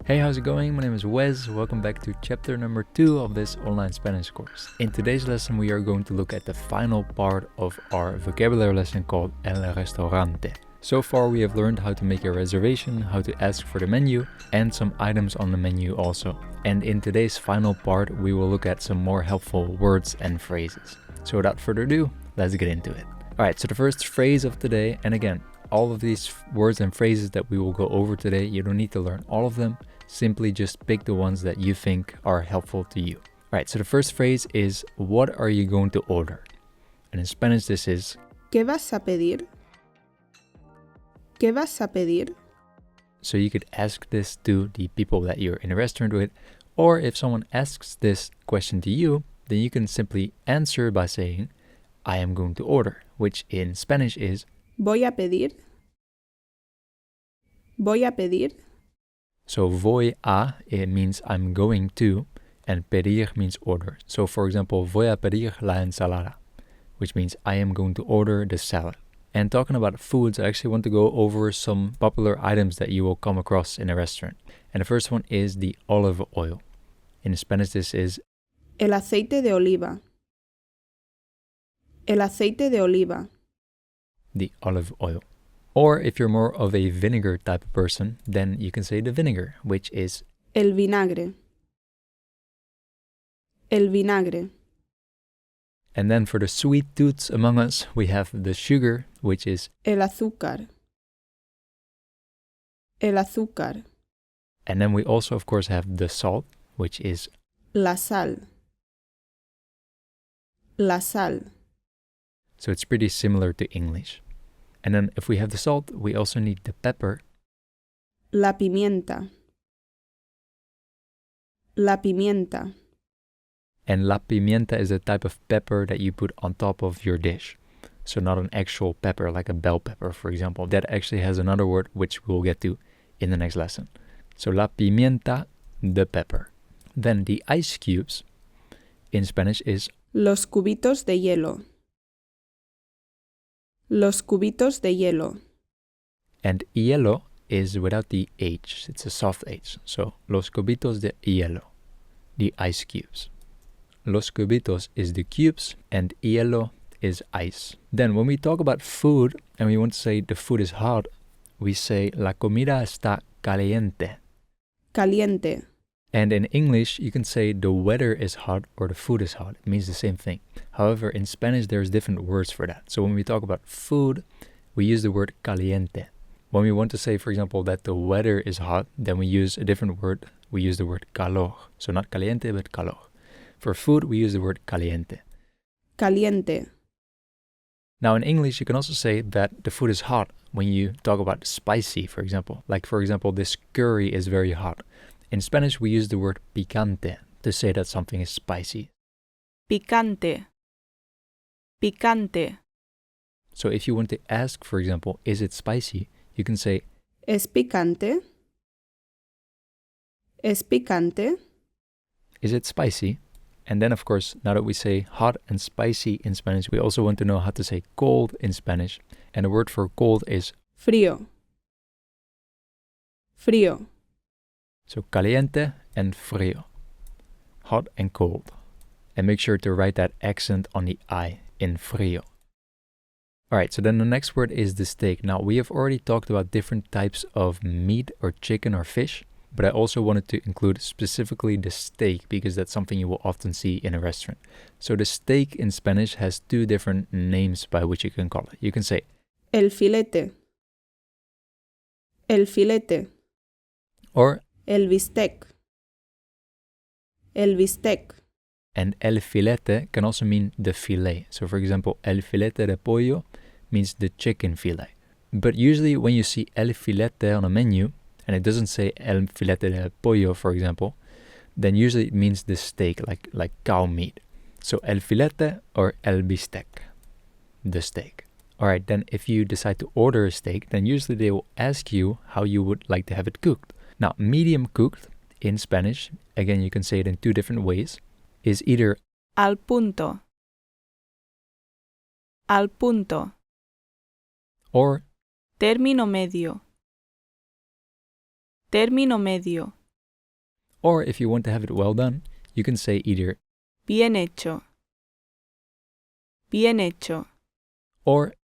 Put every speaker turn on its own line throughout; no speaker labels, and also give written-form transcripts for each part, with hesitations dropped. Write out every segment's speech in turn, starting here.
Hey, how's it going? My name is Wes. Welcome back to chapter number 2 of this online Spanish course. In today's lesson, we are going to look at the final part of our vocabulary lesson called El Restaurante. So far, we have learned how to make a reservation, how to ask for the menu, and some items on the menu also. And in today's final part, we will look at some more helpful words and phrases. So without further ado, let's get into it. Alright, so the first phrase of today, and again, all of these words and phrases that we will go over today, you don't need to learn all of them. Simply just pick the ones that you think are helpful to you. Alright, so the first phrase is, what are you going to order? And in Spanish this is,
¿Qué vas a pedir? ¿Qué vas a pedir?
so you could ask this to the people that you're in a restaurant with, or if someone asks this question to you, then you can simply answer by saying, I am going to order, which in Spanish is,
Voy a pedir. Voy a pedir.
so voy a, it means I'm going to, and pedir means order. So for example, voy a pedir la ensalada, which means I am going to order the salad. And talking about foods, I actually want to go over some popular items that you will come across in a restaurant. And the first one is the olive oil. In Spanish this is
El aceite de oliva. El aceite de oliva.
the olive oil. Or if you're more of a vinegar type of person, then you can say the vinegar, which is
El vinagre. El vinagre.
and then for the sweet tooths among us, we have the sugar, which is
El azúcar. El azúcar.
and then we also of course have the salt, which is
La sal. La sal.
so it's pretty similar to English. And then if we have the salt, we also need the pepper,
La pimienta. La pimienta.
and la pimienta is a type of pepper that you put on top of your dish. So not an actual pepper like a bell pepper, for example. That actually has another word which we'll get to in the next lesson. So la pimienta, the pepper. Then the ice cubes in Spanish is
Los cubitos de hielo. Los cubitos de hielo.
and hielo is without the H. It's a soft H. So los cubitos de hielo, the ice cubes. Los cubitos is the cubes and hielo is ice. Then when we talk about food and we want to say the food is hot, we say la comida está caliente.
Caliente.
And in English, you can say the weather is hot or the food is hot. It means the same thing. However, in Spanish, there's different words for that. So when we talk about food, we use the word caliente. When we want to say, for example, that the weather is hot, then we use a different word. We use the word calor. So not caliente, but calor. For food, we use the word caliente.
Caliente.
Now in English, you can also say that the food is hot when you talk about spicy, for example. Like, for example, this curry is very hot. In Spanish, we use the word picante to say that something is spicy.
Picante. Picante.
So if you want to ask, for example, is it spicy? You can say,
¿Es picante? ¿Es picante?
is it spicy? And then, of course, now that we say hot and spicy in Spanish, we also want to know how to say cold in Spanish. And the word for cold is
Frío. Frío.
so caliente and frío, hot and cold. And make sure to write that accent on the I in frío. Alright, so then the next word is the steak. Now, we have already talked about different types of meat or chicken or fish, but I also wanted to include specifically the steak because that's something you will often see in a restaurant. So the steak in Spanish has two different names by which you can call it. You can say
El filete. El filete.
or
El bistec. El bistec.
and el filete can also mean the filet. So for example, el filete de pollo means the chicken filet. But usually when you see el filete on a menu, and it doesn't say el filete de pollo, for example, then usually it means the steak, like cow meat. So el filete or el bistec, the steak. Alright, then if you decide to order a steak, then usually they will ask you how you would like to have it cooked. Now, medium cooked in Spanish, again you can say it in two different ways, is either
Al punto. Al punto.
or
Término medio. Término medio.
Or if you want to have it well done, you can say either
Bien hecho. Bien hecho.
or.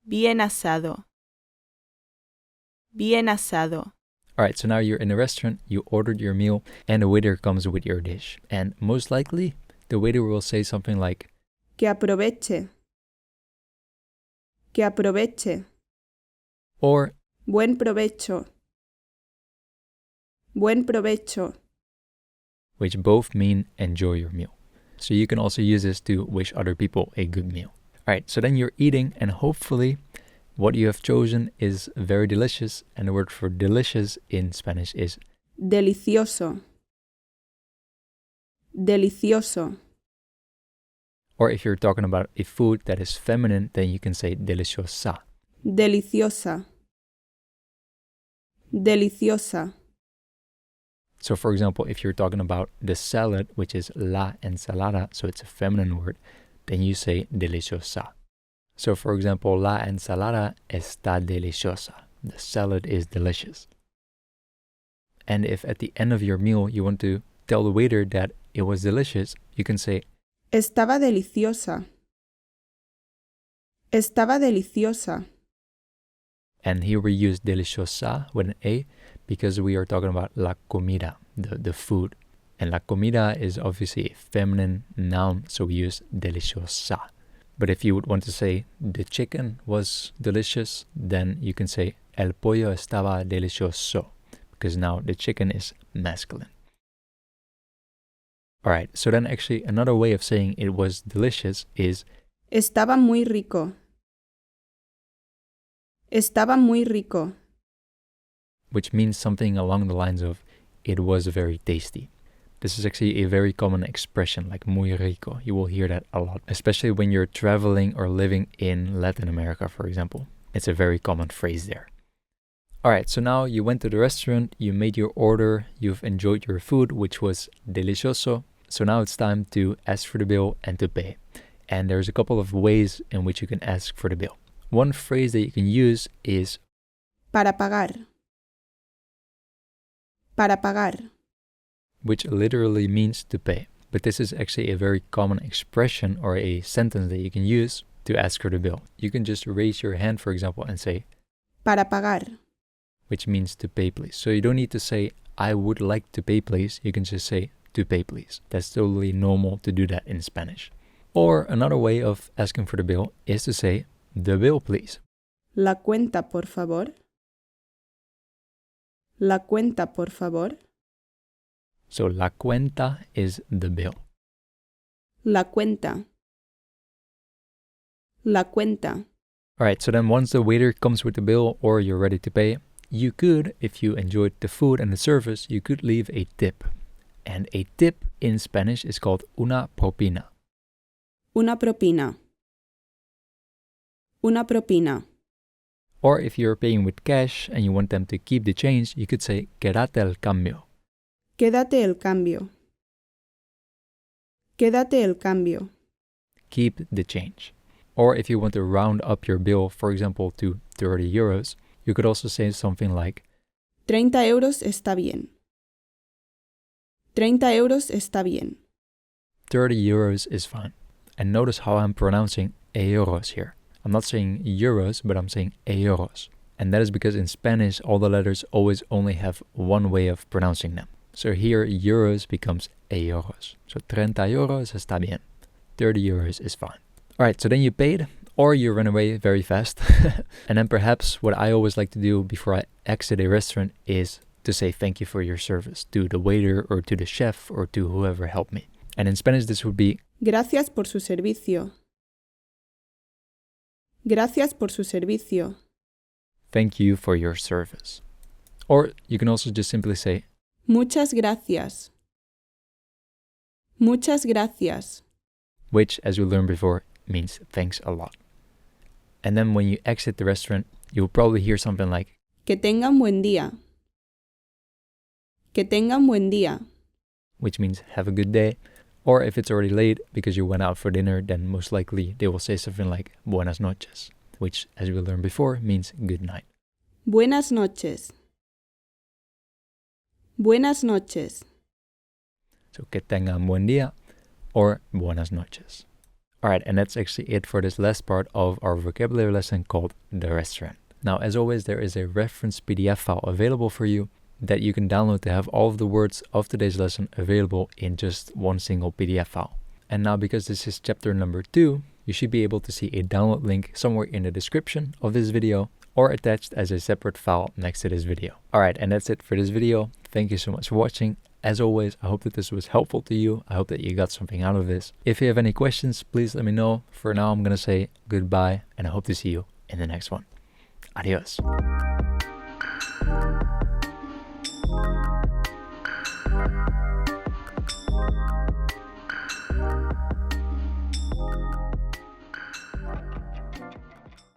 Bien asado. Bien asado.
Alright, so now you're in a restaurant, you ordered your meal, and the waiter comes with your dish. And most likely, the waiter will say something like,
Que aproveche. Que aproveche.
or
Buen provecho. Buen provecho.
which both mean enjoy your meal. So you can also use this to wish other people a good meal. Alright, so then you're eating, and hopefully what you have chosen is very delicious, and the word for delicious in Spanish is
Delicioso. Delicioso.
or if you're talking about a food that is feminine, then you can say deliciosa.
Deliciosa. Deliciosa.
So for example, if you're talking about the salad, which is la ensalada, so it's a feminine word, then you say deliciosa. So for example, la ensalada está deliciosa. The salad is delicious. And if at the end of your meal you want to tell the waiter that it was delicious, you can say
Estaba deliciosa. Estaba deliciosa.
and here we use deliciosa with an A because we are talking about la comida, the food. And la comida is obviously a feminine noun, so we use deliciosa. But if you would want to say the chicken was delicious, then you can say el pollo estaba delicioso, because now the chicken is masculine. Alright, so then actually another way of saying it was delicious is
Estaba muy rico. Estaba muy rico.
which means something along the lines of it was very tasty. This is actually a very common expression, like muy rico. You will hear that a lot, especially when you're traveling or living in Latin America, for example. It's a very common phrase there. Alright, so now you went to the restaurant, you made your order, you've enjoyed your food, which was delicioso. So now it's time to ask for the bill and to pay. And there's a couple of ways in which you can ask for the bill. One phrase that you can use is
Para pagar. Para pagar.
which literally means to pay. But this is actually a very common expression or a sentence that you can use to ask for the bill. You can just raise your hand, for example, and say,
Para pagar.
which means to pay please. So you don't need to say, I would like to pay please. You can just say, to pay please. That's totally normal to do that in Spanish. Or another way of asking for the bill is to say, the bill please.
La cuenta, por favor. La cuenta, por favor.
So la cuenta is the bill.
La cuenta. La cuenta.
Alright, so then once the waiter comes with the bill or you're ready to pay, you could, if you enjoyed the food and the service, you could leave a tip. And a tip in Spanish is called una propina.
Una propina. Una propina.
Or if you're paying with cash and you want them to keep the change, you could say quédate el cambio.
Quédate el cambio. Quédate el cambio.
Keep the change. Or if you want to round up your bill, for example, to 30 euros, you could also say something like
30 euros está bien. 30 euros está bien.
30 euros is fine. And notice how I'm pronouncing euros here. I'm not saying euros, but I'm saying euros. And that is because in Spanish, all the letters always only have one way of pronouncing them. So here, euros becomes euros. So 30 euros está bien. 30 euros is fine. Alright, so then you paid, or you run away very fast. And then perhaps what I always like to do before I exit a restaurant is to say thank you for your service to the waiter or to the chef or to whoever helped me. And in Spanish, this would be
Gracias por su servicio. Gracias por su servicio.
thank you for your service. Or you can also just simply say
Muchas gracias. Muchas gracias.
which, as we learned before, means thanks a lot. And then when you exit the restaurant, you'll probably hear something like
Que tengan buen día. Que tengan buen día.
which means have a good day. Or if it's already late because you went out for dinner, then most likely they will say something like buenas noches, which, as we learned before, means good night.
Buenas noches. Buenas noches.
So que tengan buen día or buenas noches. Alright, and that's actually it for this last part of our vocabulary lesson called The Restaurant. Now, as always, there is a reference PDF file available for you that you can download to have all of the words of today's lesson available in just one single PDF file. And now, because this is chapter number 2, you should be able to see a download link somewhere in the description of this video or attached as a separate file next to this video. Alright, and that's it for this video. Thank you so much for watching. As always, I hope that this was helpful to you. I hope that you got something out of this. If you have any questions, please let me know. For now, I'm going to say goodbye, and I hope to see you in the next one. Adios.